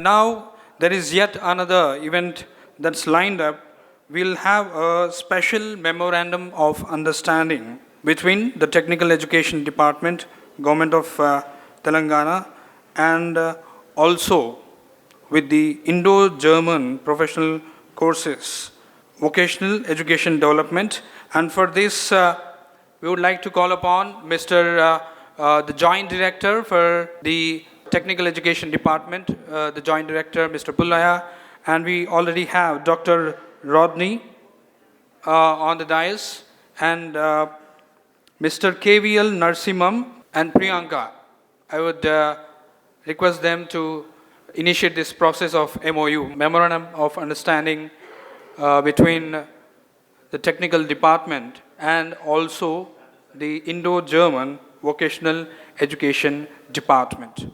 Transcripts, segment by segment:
now there is yet another event that's lined up. We'll have a special memorandum of understanding between the Technical Education Department, Government of Telangana, and also with the Indo-German professional courses, vocational education development. And for this, we would like to call upon the Joint Director for the Technical Education Department, the Joint Director, Mr. Pullaya, and we already have Dr. Rodney on the dais, and Mr. KVL Narsimham and Priyanka. I would request them to initiate this process of MOU, Memorandum of Understanding between the Technical Department and also the Indo-German Vocational Education Department.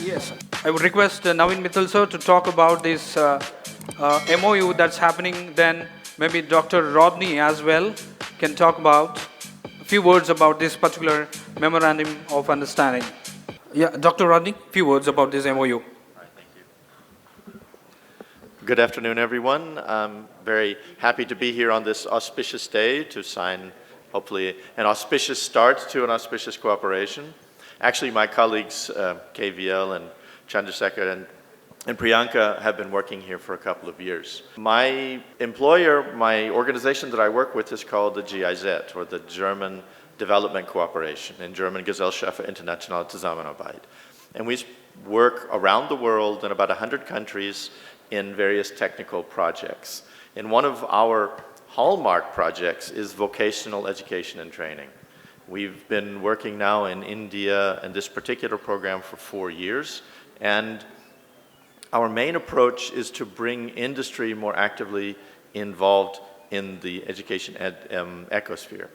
Yes, I would request Naveen Mittal sir to talk about this MOU that's happening. Then maybe Dr. Rodney as well can talk about a few words about this particular Memorandum of Understanding. Yeah, Dr. Rodney, a few words about this MOU. All right, thank you. Good afternoon, everyone. I'm very happy to be here on this auspicious day to sign, hopefully, an auspicious start to an auspicious cooperation. Actually, my colleagues, KVL and Chandrasekhar and Priyanka, have been working here for a couple of years. My employer, my organization that I work with is called the GIZ, or the German Development Cooperation, in German Gesellschaft für internationale Zusammenarbeit. And we work around the world in about 100 countries in various technical projects. And one of our hallmark projects is vocational education and training. We've been working now in India in this particular program for 4 years, and our main approach is to bring industry more actively involved in the education ecosphere.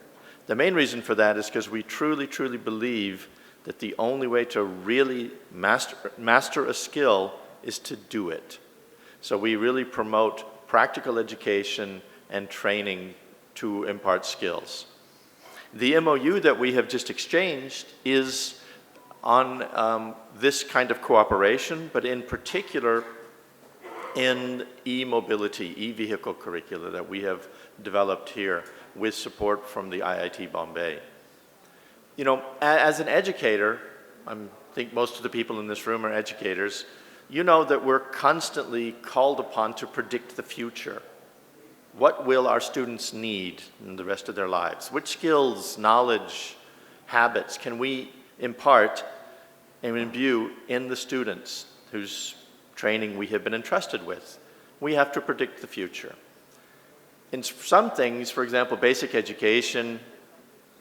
The main reason for that is because we truly, truly believe that the only way to really master a skill is to do it. So we really promote practical education and training to impart skills. The MOU that we have just exchanged is on this kind of cooperation, but in particular in e-mobility, e-vehicle curricula that we have developed here with support from the IIT Bombay. You know, as an educator, I think most of the people in this room are educators, you know that we're constantly called upon to predict the future. What will our students need in the rest of their lives? Which skills, knowledge, habits can we impart and imbue in the students whose training we have been entrusted with? We have to predict the future. In some things, for example, basic education,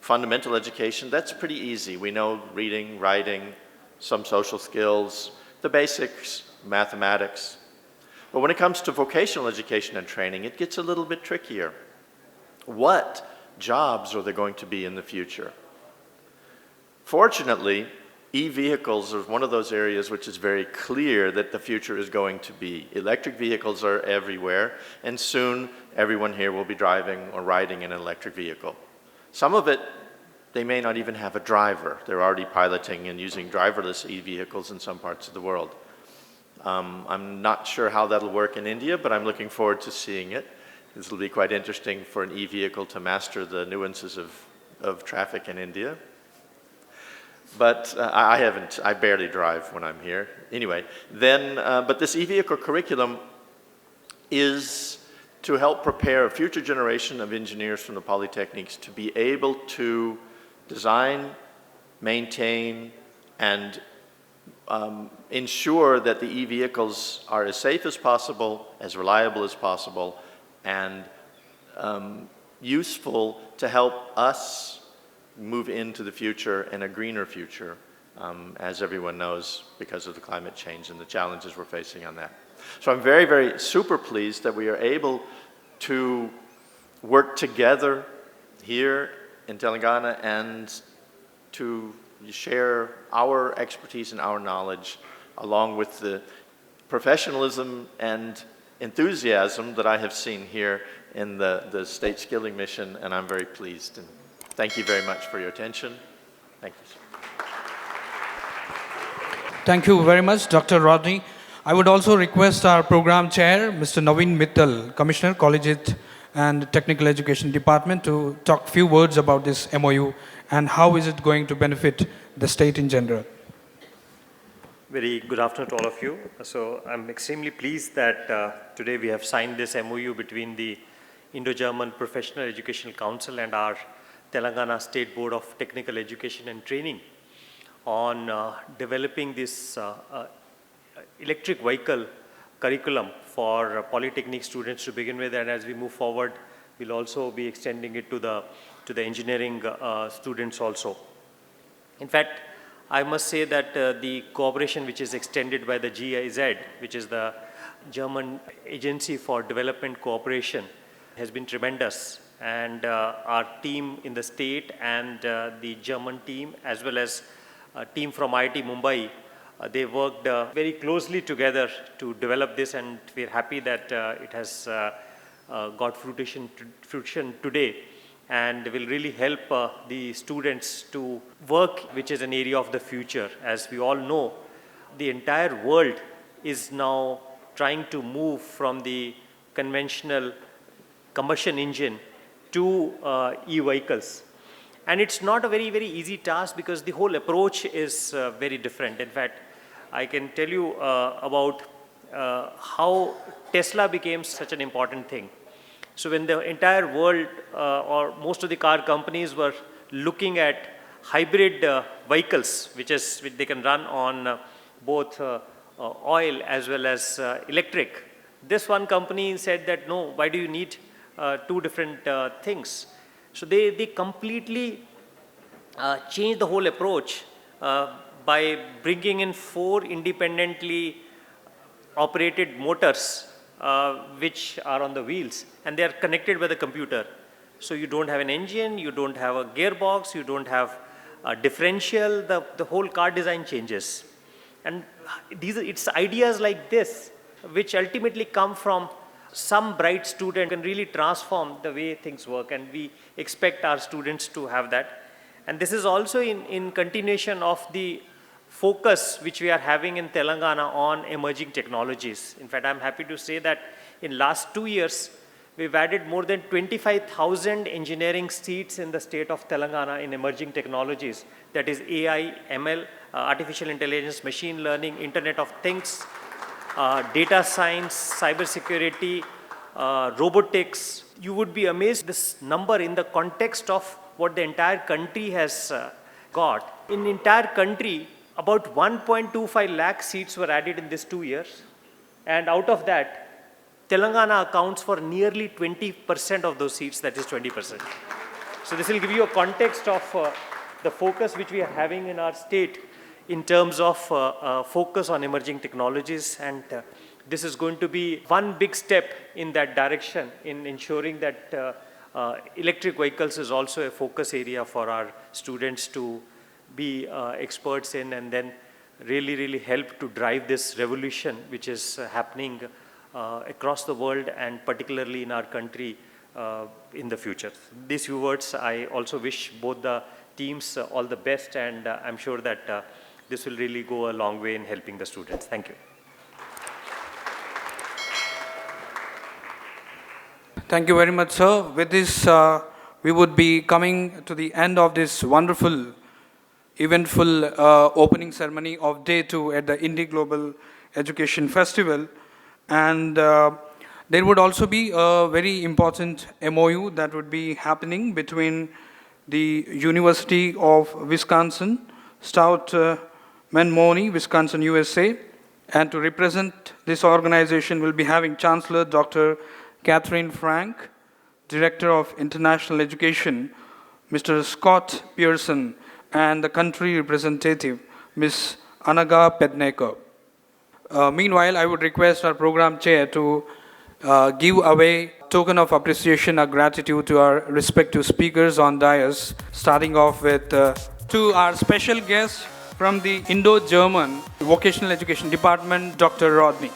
fundamental education, that's pretty easy. We know reading, writing, some social skills, the basics, mathematics. But when it comes to vocational education and training, it gets a little bit trickier. What jobs are there going to be in the future? Fortunately, e-vehicles are one of those areas which is very clear that the future is going to be. Electric vehicles are everywhere, and soon everyone here will be driving or riding in an electric vehicle. Some of it, they may not even have a driver. They're already piloting and using driverless e-vehicles in some parts of the world. I'm not sure how that'll work in India, but I'm looking forward to seeing it. This will be quite interesting for an e-vehicle to master the nuances of traffic in India. But I barely drive when I'm here. Anyway, but this e-vehicle curriculum is to help prepare a future generation of engineers from the polytechnics to be able to design, maintain, and ensure that the e-vehicles are as safe as possible, as reliable as possible, and useful to help us move into the future and a greener future, as everyone knows, because of the climate change and the challenges we're facing on that. So I'm very, very super pleased that we are able to work together here in Telangana and to share our expertise and our knowledge along with the professionalism and enthusiasm that I have seen here in the State Skilling Mission, and I'm very pleased. And thank you very much for your attention. Thank you, sir. Thank you very much, Dr. Rodney. I would also request our program chair, Mr. Naveen Mittal, Commissioner, Collegiate and Technical Education Department, to talk a few words about this MOU and how is it going to benefit the state in general. Very good afternoon to all of you. So I'm extremely pleased that today we have signed this MOU between the Indo-German Professional Educational Council and our Telangana State Board of Technical Education and Training on developing this electric vehicle curriculum for polytechnic students to begin with, and as we move forward, we'll also be extending it to the engineering students also. In fact, I must say that the cooperation which is extended by the GIZ, which is the German Agency for Development Cooperation, has been tremendous. And our team in the state and the German team, as well as a team from IIT Mumbai, they worked very closely together to develop this, and we're happy that it has got fruition today, and will really help the students to work, which is an area of the future. As we all know, the entire world is now trying to move from the conventional combustion engine to e-vehicles. And it's not a very, very easy task because the whole approach is very different. In fact, I can tell you about how Tesla became such an important thing. So when the entire world or most of the car companies were looking at hybrid vehicles, which they can run on both oil as well as electric, this one company said that, no, why do you need two different things? So they completely changed the whole approach by bringing in 4 independently operated motors which are on the wheels, and they are connected by the computer. So you don't have an engine, you don't have a gearbox, you don't have a differential, the whole car design changes. And it's ideas like this which ultimately come from some bright student can really transform the way things work, and we expect our students to have that. And this is also in continuation of the focus which we are having in Telangana on emerging technologies. In fact, I'm happy to say that in last 2 years, we've added more than 25,000 engineering seats in the state of Telangana in emerging technologies. That is AI, ML, artificial intelligence, machine learning, Internet of Things, data science, cybersecurity, robotics. You would be amazed this number in the context of what the entire country has got. In the entire country, about 1.25 lakh seats were added in these 2 years. And out of that, Telangana accounts for nearly 20% of those seats, that is 20%. So this will give you a context of the focus which we are having in our state in terms of focus on emerging technologies, and this is going to be one big step in that direction in ensuring that electric vehicles is also a focus area for our students to be experts in, and then really, really help to drive this revolution which is happening across the world and particularly in our country in the future. These few words, I also wish both the teams all the best, and I'm sure that this will really go a long way in helping the students. Thank you. Thank you very much, sir. With this, we would be coming to the end of this wonderful, eventful opening ceremony of Day 2 at the IndiGlobal Education Festival. And there would also be a very important MOU that would be happening between the University of Wisconsin, Stout Menominee, Wisconsin, USA. And to represent this organization, we'll be having Chancellor Dr. Catherine Frank, Director of International Education, Mr. Scott Pearson, and the country representative, Ms. Anaga Pedneker. Meanwhile, I would request our program chair to give away token of appreciation or gratitude to our respective speakers on dais, starting off with to our special guest from the Indo-German Vocational Education Department, Dr. Rodney.